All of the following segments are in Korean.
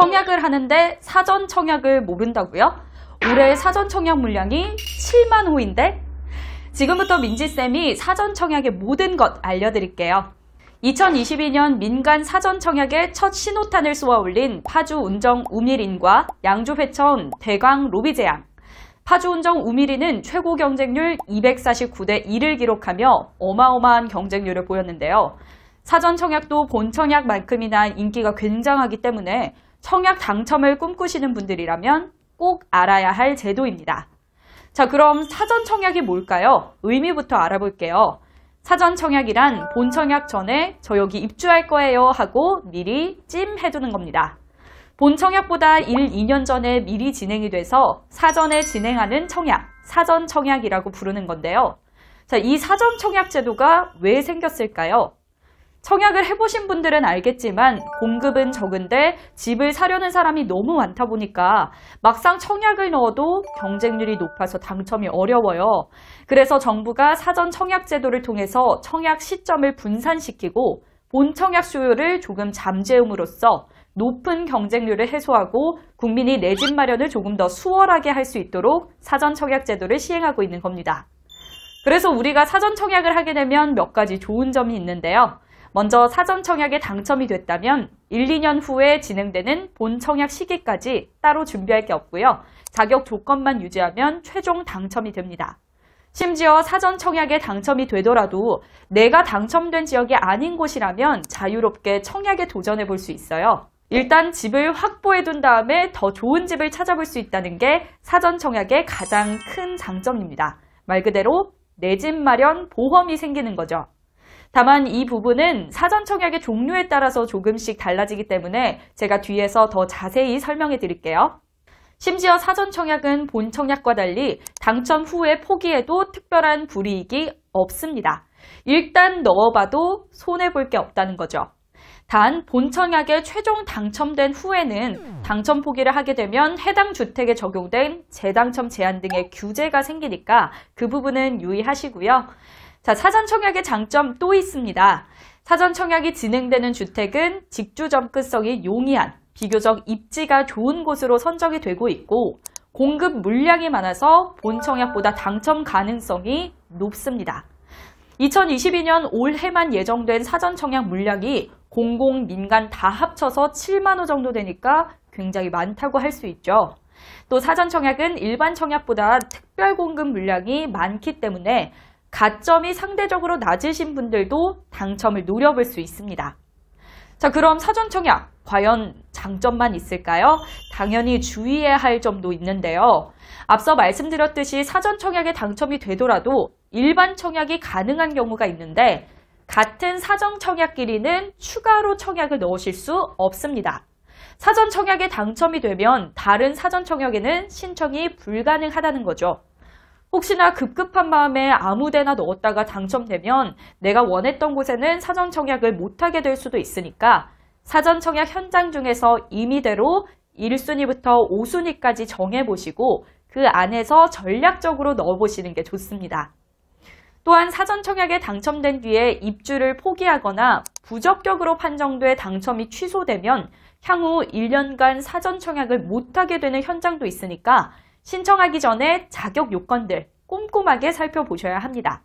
청약을 하는데 사전 청약을 모른다고요? 올해 사전 청약 물량이 7만 호인데? 지금부터 민지쌤이 사전 청약의 모든 것 알려드릴게요. 2022년 민간 사전 청약에 첫 신호탄을 쏘아 올린 파주 운정 우미린과 양주 회천 대광 로비제양. 파주 운정 우미린은 최고 경쟁률 249대 1을 기록하며 어마어마한 경쟁률을 보였는데요. 사전 청약도 본 청약만큼이나 인기가 굉장하기 때문에 청약 당첨을 꿈꾸시는 분들이라면 꼭 알아야 할 제도입니다. 자, 그럼 사전 청약이 뭘까요? 의미부터 알아볼게요. 사전 청약이란 본 청약 전에 저 여기 입주할 거예요 하고 미리 찜해두는 겁니다. 본 청약보다 1, 2년 전에 미리 진행이 돼서 사전에 진행하는 청약, 사전 청약이라고 부르는 건데요. 자, 이 사전 청약 제도가 왜 생겼을까요? 청약을 해보신 분들은 알겠지만 공급은 적은데 집을 사려는 사람이 너무 많다 보니까 막상 청약을 넣어도 경쟁률이 높아서 당첨이 어려워요. 그래서 정부가 사전 청약 제도를 통해서 청약 시점을 분산시키고 본 청약 수요를 조금 잠재움으로써 높은 경쟁률을 해소하고 국민이 내 집 마련을 조금 더 수월하게 할 수 있도록 사전 청약 제도를 시행하고 있는 겁니다. 그래서 우리가 사전 청약을 하게 되면 몇 가지 좋은 점이 있는데요. 먼저 사전 청약에 당첨이 됐다면 1, 2년 후에 진행되는 본 청약 시기까지 따로 준비할 게 없고요. 자격 조건만 유지하면 최종 당첨이 됩니다. 심지어 사전 청약에 당첨이 되더라도 내가 당첨된 지역이 아닌 곳이라면 자유롭게 청약에 도전해 볼 수 있어요. 일단 집을 확보해 둔 다음에 더 좋은 집을 찾아볼 수 있다는 게 사전 청약의 가장 큰 장점입니다. 말 그대로 내 집 마련 보험이 생기는 거죠. 다만 이 부분은 사전 청약의 종류에 따라서 조금씩 달라지기 때문에 제가 뒤에서 더 자세히 설명해 드릴게요. 심지어 사전 청약은 본 청약과 달리 당첨 후에 포기해도 특별한 불이익이 없습니다. 일단 넣어봐도 손해볼 게 없다는 거죠. 단 본 청약에 최종 당첨된 후에는 당첨 포기를 하게 되면 해당 주택에 적용된 재당첨 제한 등의 규제가 생기니까 그 부분은 유의하시고요. 자, 사전 청약의 장점 또 있습니다. 사전 청약이 진행되는 주택은 직주 접근성이 용이한 비교적 입지가 좋은 곳으로 선정이 되고 있고 공급 물량이 많아서 본 청약보다 당첨 가능성이 높습니다. 2022년 올해만 예정된 사전 청약 물량이 공공, 민간 다 합쳐서 7만 호 정도 되니까 굉장히 많다고 할 수 있죠. 또 사전 청약은 일반 청약보다 특별 공급 물량이 많기 때문에 가점이 상대적으로 낮으신 분들도 당첨을 노려볼 수 있습니다. 자, 그럼 사전 청약 과연 장점만 있을까요? 당연히 주의해야 할 점도 있는데요. 앞서 말씀드렸듯이 사전 청약에 당첨이 되더라도 일반 청약이 가능한 경우가 있는데 같은 사전 청약끼리는 추가로 청약을 넣으실 수 없습니다. 사전 청약에 당첨이 되면 다른 사전 청약에는 신청이 불가능하다는 거죠. 혹시나 급급한 마음에 아무데나 넣었다가 당첨되면 내가 원했던 곳에는 사전 청약을 못하게 될 수도 있으니까 사전 청약 현장 중에서 임의대로 1순위부터 5순위까지 정해보시고 그 안에서 전략적으로 넣어보시는 게 좋습니다. 또한 사전 청약에 당첨된 뒤에 입주를 포기하거나 부적격으로 판정돼 당첨이 취소되면 향후 1년간 사전 청약을 못하게 되는 현장도 있으니까 신청하기 전에 자격 요건들 꼼꼼하게 살펴보셔야 합니다.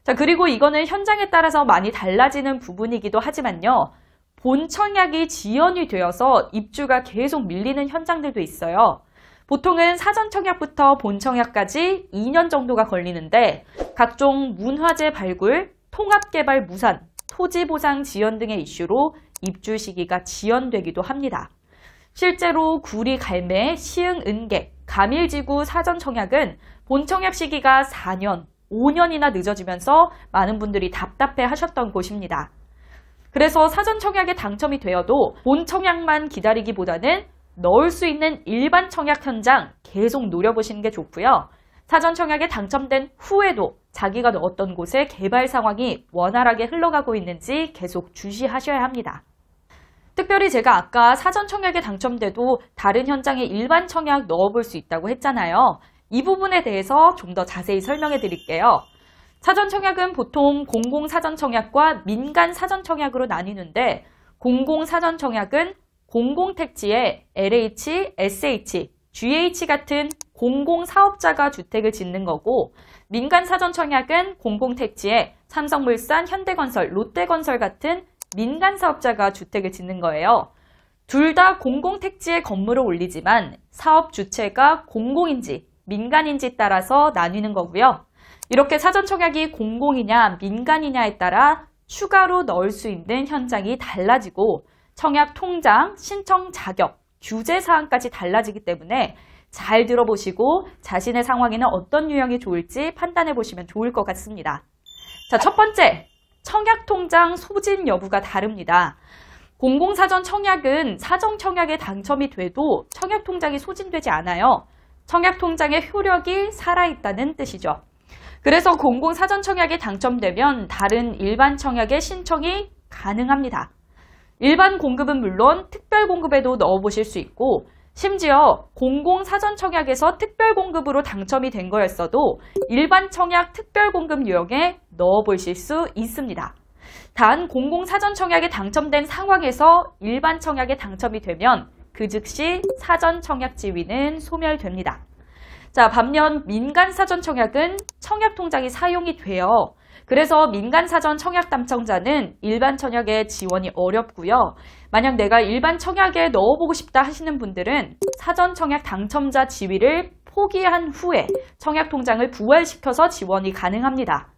자, 그리고 이거는 현장에 따라서 많이 달라지는 부분이기도 하지만요. 본 청약이 지연이 되어서 입주가 계속 밀리는 현장들도 있어요. 보통은 사전 청약부터 본 청약까지 2년 정도가 걸리는데 각종 문화재 발굴, 통합개발 무산, 토지보상 지연 등의 이슈로 입주 시기가 지연되기도 합니다. 실제로 구리 갈매, 시흥 은객, 감일지구 사전 청약은 본 청약 시기가 4년, 5년이나 늦어지면서 많은 분들이 답답해 하셨던 곳입니다. 그래서 사전 청약에 당첨이 되어도 본 청약만 기다리기보다는 넣을 수 있는 일반 청약 현장 계속 노려보시는 게 좋고요. 사전 청약에 당첨된 후에도 자기가 넣었던 곳의 개발 상황이 원활하게 흘러가고 있는지 계속 주시하셔야 합니다. 특별히 제가 아까 사전 청약에 당첨돼도 다른 현장에 일반 청약 넣어볼 수 있다고 했잖아요. 이 부분에 대해서 좀 더 자세히 설명해 드릴게요. 사전 청약은 보통 공공 사전 청약과 민간 사전 청약으로 나뉘는데 공공 사전 청약은 공공택지에 LH, SH, GH 같은 공공사업자가 주택을 짓는 거고 민간사전청약은 공공택지에 삼성물산, 현대건설, 롯데건설 같은 민간사업자가 주택을 짓는 거예요. 둘 다 공공택지에 건물을 올리지만 사업 주체가 공공인지 민간인지 따라서 나뉘는 거고요. 이렇게 사전청약이 공공이냐 민간이냐에 따라 추가로 넣을 수 있는 현장이 달라지고 청약 통장, 신청 자격, 규제 사항까지 달라지기 때문에 잘 들어보시고 자신의 상황에는 어떤 유형이 좋을지 판단해 보시면 좋을 것 같습니다. 자, 첫 번째, 청약 통장 소진 여부가 다릅니다. 공공사전 청약은 사전 청약에 당첨이 돼도 청약 통장이 소진되지 않아요. 청약 통장의 효력이 살아있다는 뜻이죠. 그래서 공공사전 청약에 당첨되면 다른 일반 청약에 신청이 가능합니다. 일반 공급은 물론 특별 공급에도 넣어보실 수 있고 심지어 공공사전 청약에서 특별 공급으로 당첨이 된 거였어도 일반 청약 특별 공급 유형에 넣어보실 수 있습니다. 단 공공사전 청약에 당첨된 상황에서 일반 청약에 당첨이 되면 그 즉시 사전 청약 지위는 소멸됩니다. 자, 반면 민간 사전 청약은 청약 통장이 사용이 돼요. 그래서 민간 사전 청약 당첨자는 일반 청약에 지원이 어렵고요. 만약 내가 일반 청약에 넣어보고 싶다 하시는 분들은 사전 청약 당첨자 지위를 포기한 후에 청약 통장을 부활시켜서 지원이 가능합니다.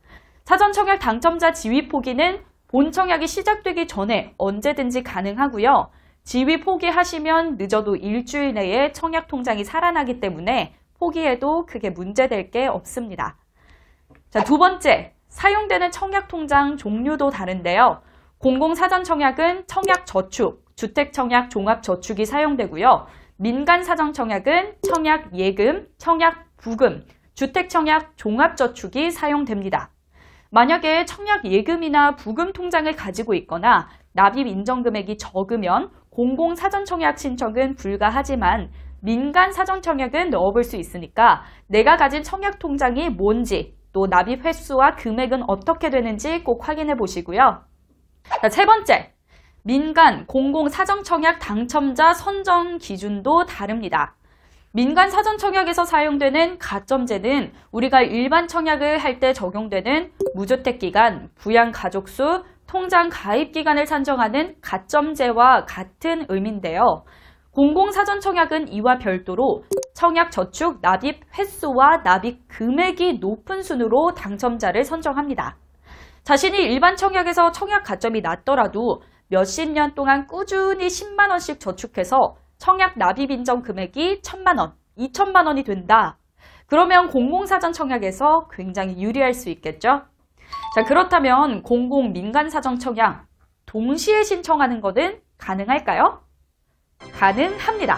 사전 청약 당첨자 지위 포기는 본 청약이 시작되기 전에 언제든지 가능하고요. 지위 포기하시면 늦어도 일주일 내에 청약 통장이 살아나기 때문에 포기해도 크게 문제될 게 없습니다. 자, 두 번째, 사용되는 청약 통장 종류도 다른데요. 공공사전청약은 청약저축, 주택청약 종합저축이 사용되고요. 민간사전청약은 청약예금, 청약부금, 주택청약 종합저축이 사용됩니다. 만약에 청약예금이나 부금 통장을 가지고 있거나 납입 인정금액이 적으면 공공사전청약 신청은 불가하지만 민간사전청약은 넣어볼 수 있으니까 내가 가진 청약 통장이 뭔지 또 납입 횟수와 금액은 어떻게 되는지 꼭 확인해 보시고요. 자, 세 번째, 민간 공공사전청약 당첨자 선정 기준도 다릅니다. 민간 사전청약에서 사용되는 가점제는 우리가 일반 청약을 할 때 적용되는 무주택기간, 부양가족수, 통장 가입기간을 산정하는 가점제와 같은 의미인데요. 공공사전청약은 이와 별도로 청약저축 납입 횟수와 납입 금액이 높은 순으로 당첨자를 선정합니다. 자신이 일반 청약에서 청약 가점이 낮더라도 몇십 년 동안 꾸준히 10만 원씩 저축해서 청약 납입 인정 금액이 1,000만 원, 2,000만 원이 된다. 그러면 공공사전 청약에서 굉장히 유리할 수 있겠죠? 자, 그렇다면 공공 민간사전 청약 동시에 신청하는 것은 가능할까요? 가능합니다.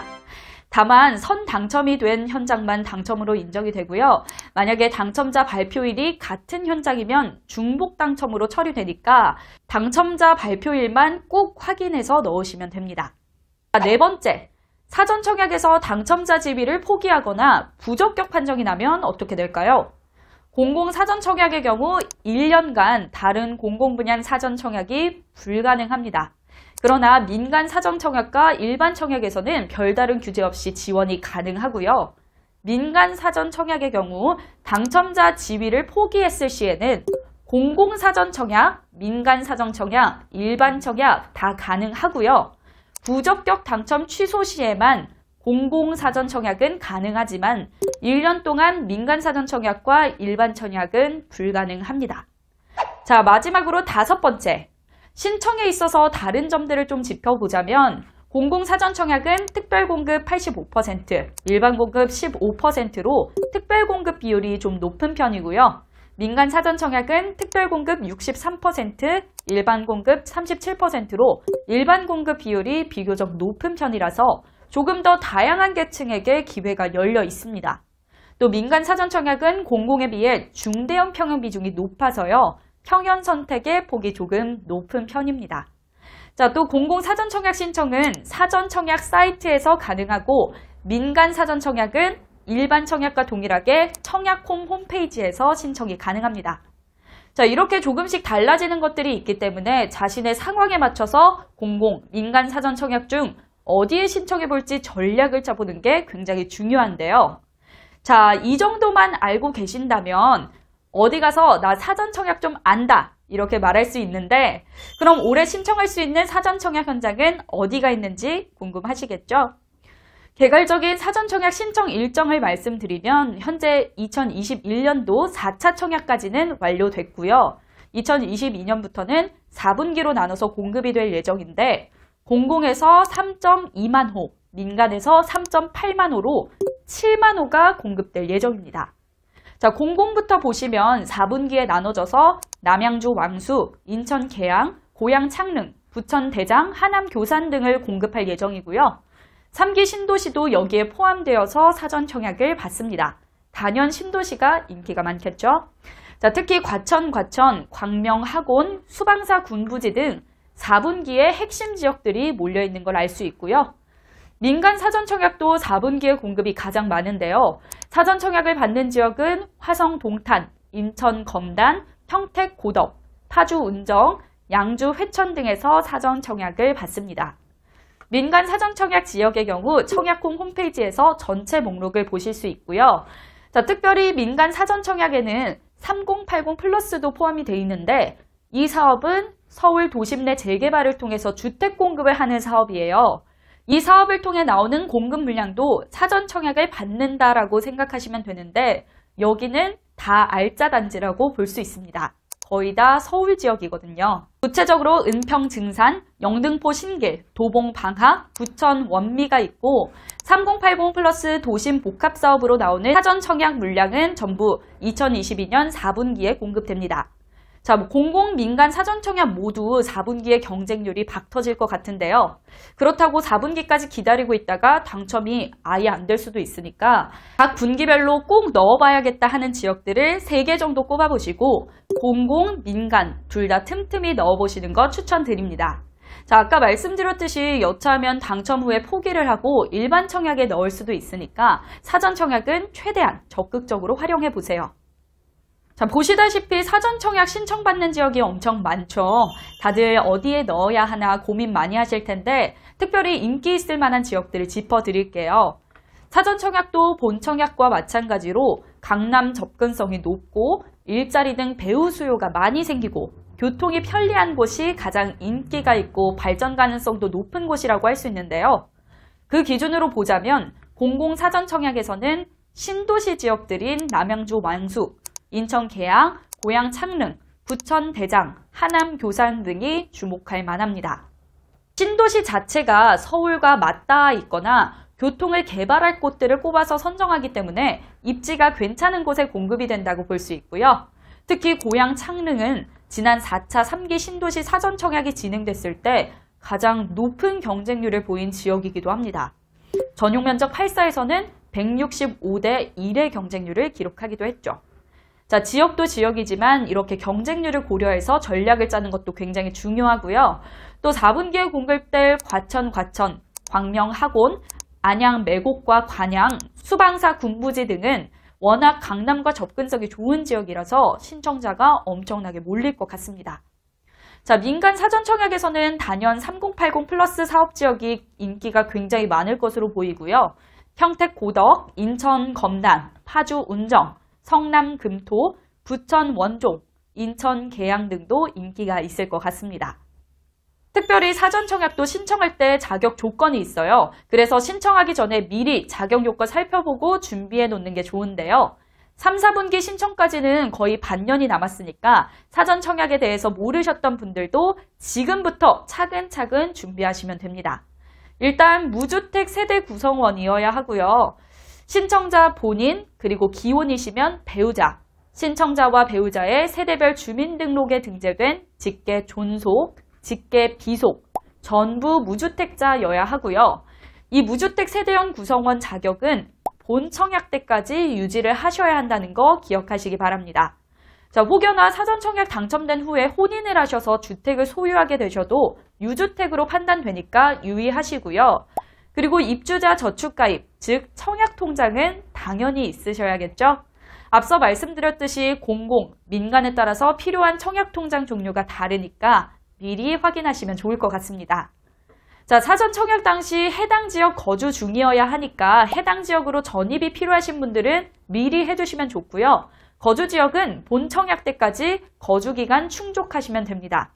다만 선 당첨이 된 현장만 당첨으로 인정이 되고요. 만약에 당첨자 발표일이 같은 현장이면 중복 당첨으로 처리되니까 당첨자 발표일만 꼭 확인해서 넣으시면 됩니다. 네 번째, 사전청약에서 당첨자 지위를 포기하거나 부적격 판정이 나면 어떻게 될까요? 공공사전청약의 경우 1년간 다른 공공분야 사전청약이 불가능합니다. 그러나 민간 사전청약과 일반 청약에서는 별다른 규제 없이 지원이 가능하고요. 민간 사전청약의 경우 당첨자 지위를 포기했을 시에는 공공사전청약, 민간 사전청약, 일반 청약 다 가능하고요. 부적격 당첨 취소 시에만 공공사전청약은 가능하지만 1년 동안 민간사전청약과 일반 청약은 불가능합니다. 자, 마지막으로 다섯 번째, 신청에 있어서 다른 점들을 좀 짚어보자면 공공사전청약은 특별공급 85%, 일반공급 15%로 특별공급 비율이 좀 높은 편이고요. 민간사전청약은 특별공급 63%, 일반공급 37%로 일반공급 비율이 비교적 높은 편이라서 조금 더 다양한 계층에게 기회가 열려 있습니다. 또 민간사전청약은 공공에 비해 중대형 평형 비중이 높아서요. 평형 선택의 폭이 조금 높은 편입니다. 자, 또 공공사전청약 신청은 사전청약 사이트에서 가능하고 민간사전청약은 일반 청약과 동일하게 청약홈 홈페이지에서 신청이 가능합니다. 자, 이렇게 조금씩 달라지는 것들이 있기 때문에 자신의 상황에 맞춰서 공공, 민간 사전청약 중 어디에 신청해 볼지 전략을 짜보는 게 굉장히 중요한데요. 자, 이 정도만 알고 계신다면 어디 가서 나 사전 청약 좀 안다 이렇게 말할 수 있는데, 그럼 올해 신청할 수 있는 사전 청약 현장은 어디가 있는지 궁금하시겠죠? 개괄적인 사전 청약 신청 일정을 말씀드리면 현재 2021년도 4차 청약까지는 완료됐고요. 2022년부터는 4분기로 나눠서 공급이 될 예정인데, 공공에서 3.2만 호, 민간에서 3.8만 호로 7만 호가 공급될 예정입니다. 자, 공공부터 보시면 4분기에 나눠져서 남양주 왕수, 인천 계양, 고양 창릉, 부천 대장, 하남 교산 등을 공급할 예정이고요. 3기 신도시도 여기에 포함되어서 사전 청약을 받습니다. 단연 신도시가 인기가 많겠죠. 자, 특히 과천, 광명, 학원, 수방사 군부지 등 4분기에 핵심 지역들이 몰려있는 걸 알 수 있고요. 민간 사전 청약도 4분기에 공급이 가장 많은데요. 사전 청약을 받는 지역은 화성 동탄, 인천 검단, 평택 고덕, 파주 운정, 양주 회천 등에서 사전 청약을 받습니다. 민간 사전 청약 지역의 경우 청약홈 홈페이지에서 전체 목록을 보실 수 있고요. 자, 특별히 민간 사전 청약에는 3080 플러스도 포함이 되어 있는데, 이 사업은 서울 도심 내 재개발을 통해서 주택 공급을 하는 사업이에요. 이 사업을 통해 나오는 공급 물량도 사전 청약을 받는다라고 생각하시면 되는데, 여기는 다 알짜 단지라고 볼 수 있습니다. 거의 다 서울 지역이거든요. 구체적으로 은평 증산, 영등포 신길, 도봉 방하, 부천 원미가 있고, 3080 플러스 도심 복합 사업으로 나오는 사전 청약 물량은 전부 2022년 4분기에 공급됩니다. 자, 공공, 민간, 사전 청약 모두 4분기에 경쟁률이 박터질 것 같은데요. 그렇다고 4분기까지 기다리고 있다가 당첨이 아예 안 될 수도 있으니까 각 분기별로 꼭 넣어봐야겠다 하는 지역들을 3개 정도 꼽아보시고 공공, 민간 둘 다 틈틈이 넣어보시는 거 추천드립니다. 자, 아까 말씀드렸듯이 여차하면 당첨 후에 포기를 하고 일반 청약에 넣을 수도 있으니까 사전 청약은 최대한 적극적으로 활용해 보세요. 자, 보시다시피 사전 청약 신청받는 지역이 엄청 많죠. 다들 어디에 넣어야 하나 고민 많이 하실 텐데 특별히 인기 있을 만한 지역들을 짚어드릴게요. 사전 청약도 본 청약과 마찬가지로 강남 접근성이 높고 일자리 등 배우 수요가 많이 생기고 교통이 편리한 곳이 가장 인기가 있고 발전 가능성도 높은 곳이라고 할 수 있는데요. 그 기준으로 보자면 공공 사전 청약에서는 신도시 지역들인 남양주 왕수, 인천 계양, 고양 창릉, 부천 대장, 하남 교산 등이 주목할 만합니다. 신도시 자체가 서울과 맞닿아 있거나 교통을 개발할 곳들을 꼽아서 선정하기 때문에 입지가 괜찮은 곳에 공급이 된다고 볼 수 있고요. 특히 고양 창릉은 지난 4차 3기 신도시 사전 청약이 진행됐을 때 가장 높은 경쟁률을 보인 지역이기도 합니다. 전용 면적 8사에서는 165대 1의 경쟁률을 기록하기도 했죠. 자, 지역도 지역이지만 이렇게 경쟁률을 고려해서 전략을 짜는 것도 굉장히 중요하고요. 또 4분기에 공급될 과천, 광명, 학원, 안양, 매곡과 관양, 수방사, 군부지 등은 워낙 강남과 접근성이 좋은 지역이라서 신청자가 엄청나게 몰릴 것 같습니다. 자, 민간 사전 청약에서는 단연 3080 플러스 사업 지역이 인기가 굉장히 많을 것으로 보이고요. 평택 고덕, 인천 검단, 파주 운정, 성남 금토, 부천 원종, 인천 계양 등도 인기가 있을 것 같습니다. 특별히 사전 청약도 신청할 때 자격 조건이 있어요. 그래서 신청하기 전에 미리 자격 요건 살펴보고 준비해 놓는 게 좋은데요. 3, 4분기 신청까지는 거의 반년이 남았으니까 사전 청약에 대해서 모르셨던 분들도 지금부터 차근차근 준비하시면 됩니다. 일단 무주택 세대 구성원이어야 하고요. 신청자 본인 그리고 기혼이시면 배우자, 신청자와 배우자의 세대별 주민등록에 등재된 직계 존속, 직계 비속, 전부 무주택자여야 하고요. 이 무주택 세대형 구성원 자격은 본 청약 때까지 유지를 하셔야 한다는 거 기억하시기 바랍니다. 자, 혹여나 사전 청약 당첨된 후에 혼인을 하셔서 주택을 소유하게 되셔도 유주택으로 판단되니까 유의하시고요. 그리고 입주자 저축가입, 즉 청약통장은 당연히 있으셔야겠죠. 앞서 말씀드렸듯이 공공, 민간에 따라서 필요한 청약통장 종류가 다르니까 미리 확인하시면 좋을 것 같습니다. 자, 사전 청약 당시 해당 지역 거주 중이어야 하니까 해당 지역으로 전입이 필요하신 분들은 미리 해두시면 좋고요. 거주 지역은 본 청약 때까지 거주 기간 충족하시면 됩니다.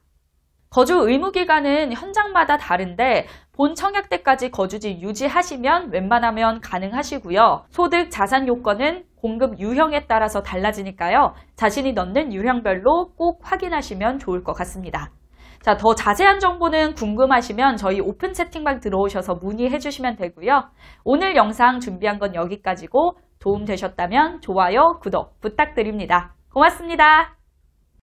거주 의무 기간은 현장마다 다른데 본 청약 때까지 거주지 유지하시면 웬만하면 가능하시고요. 소득, 자산 요건은 공급 유형에 따라서 달라지니까요. 자신이 넣는 유형별로 꼭 확인하시면 좋을 것 같습니다. 자, 더 자세한 정보는 궁금하시면 저희 오픈 채팅방 들어오셔서 문의해 주시면 되고요. 오늘 영상 준비한 건 여기까지고 도움 되셨다면 좋아요, 구독 부탁드립니다. 고맙습니다.